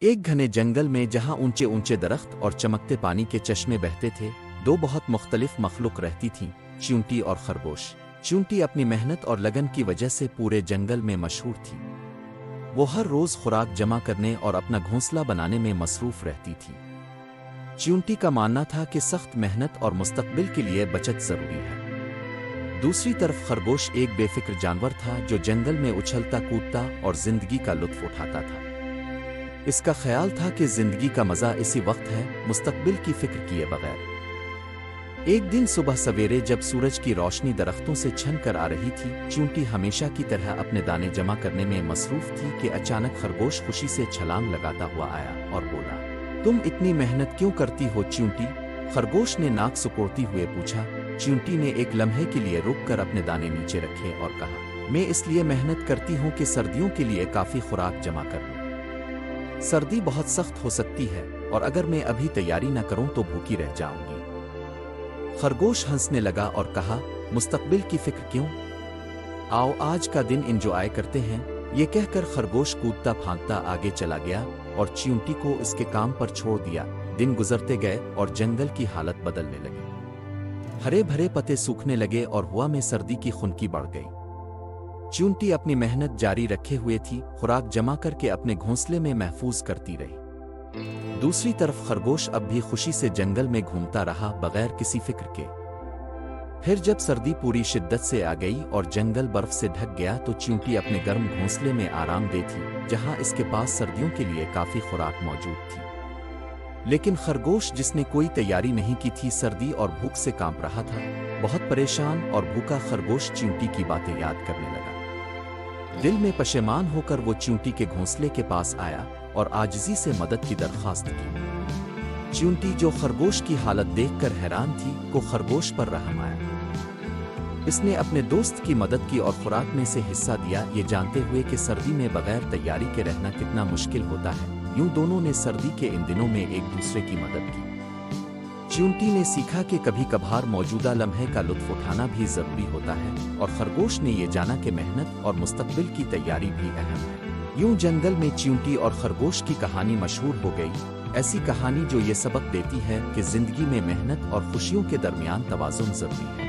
एक घने जंगल में जहां ऊंचे ऊंचे दरख्त और चमकते पानी के चश्मे बहते थे, दो बहुत मुख्तलिफ मखलूक रहती थीं, चींटी और खरगोश। चींटी अपनी मेहनत और लगन की वजह से पूरे जंगल में मशहूर थी। वो हर रोज खुराक जमा करने और अपना घोंसला बनाने में मसरूफ रहती थी। चींटी का मानना था कि सख्त मेहनत और मुस्तकबिल के लिए बचत जरूरी है। दूसरी तरफ खरगोश एक बेफिक्र जानवर था जो जंगल में उछलता कूदता और जिंदगी का लुत्फ उठाता था। इसका ख्याल था कि जिंदगी का मजा इसी वक्त है, मुस्तकबिल की फिक्र किए बगैर। एक दिन सुबह सवेरे जब सूरज की रोशनी दरख्तों से छन कर आ रही थी, चींटी हमेशा की तरह अपने दाने जमा करने में मसरूफ थी कि अचानक खरगोश खुशी से छलांग लगाता हुआ आया और बोला, तुम इतनी मेहनत क्यों करती हो चींटी? खरगोश ने नाक सुकोड़ती हुए पूछा। चींटी ने एक लम्हे के लिए रुक कर अपने दाने नीचे रखे और कहा, मैं इसलिए मेहनत करती हूँ कि सर्दियों के लिए काफी खुराक जमा कर लूं। सर्दी बहुत सख्त हो सकती है और अगर मैं अभी तैयारी न करूं तो भूखी रह जाऊंगी। खरगोश हंसने लगा और कहा, मुस्तकबिल की फिक्र क्यों? आओ आज का दिन एंजॉय करते हैं। ये कहकर खरगोश कूदता फांदता आगे चला गया और चींटी को इसके काम पर छोड़ दिया। दिन गुजरते गए और जंगल की हालत बदलने लगी। हरे भरे पत्ते सूखने लगे और हवा में सर्दी की खुनकी बढ़ गई। चींटी अपनी मेहनत जारी रखे हुए थी, खुराक जमा करके अपने घोंसले में महफूज करती रही। दूसरी तरफ खरगोश अब भी खुशी से जंगल में घूमता रहा बगैर किसी फिक्र के। फिर जब सर्दी पूरी शिद्दत से आ गई और जंगल बर्फ से ढक गया तो चींटी अपने गर्म घोंसले में आराम दे थी, जहां इसके पास सर्दियों के लिए काफी खुराक मौजूद थी। लेकिन खरगोश, जिसने कोई तैयारी नहीं की थी, सर्दी और भूख से कांप रहा था। बहुत परेशान और भूखा खरगोश चींटी की बातें याद करने लगा। दिल में पशेमान होकर वो चींटी के घोंसले के पास आया और आजिज़ी से मदद की दरख्वास्त की। चींटी, जो खरगोश की हालत देखकर हैरान थी, को खरगोश पर रहम आया। इसने अपने दोस्त की मदद की और खुराक में से हिस्सा दिया, ये जानते हुए कि सर्दी में बगैर तैयारी के रहना कितना मुश्किल होता है। यूं दोनों ने सर्दी के इन दिनों में एक दूसरे की मदद की। चींटी ने सीखा कि कभी कभार मौजूदा लम्हे का लुत्फ उठाना भी जरूरी होता है और खरगोश ने ये जाना कि मेहनत और मुस्तकबिल की तैयारी भी अहम है। यूं जंगल में चींटी और खरगोश की कहानी मशहूर हो गई। ऐसी कहानी जो ये सबक देती है कि जिंदगी में मेहनत और खुशियों के दरमियान तवाज़ुन जरूरी है।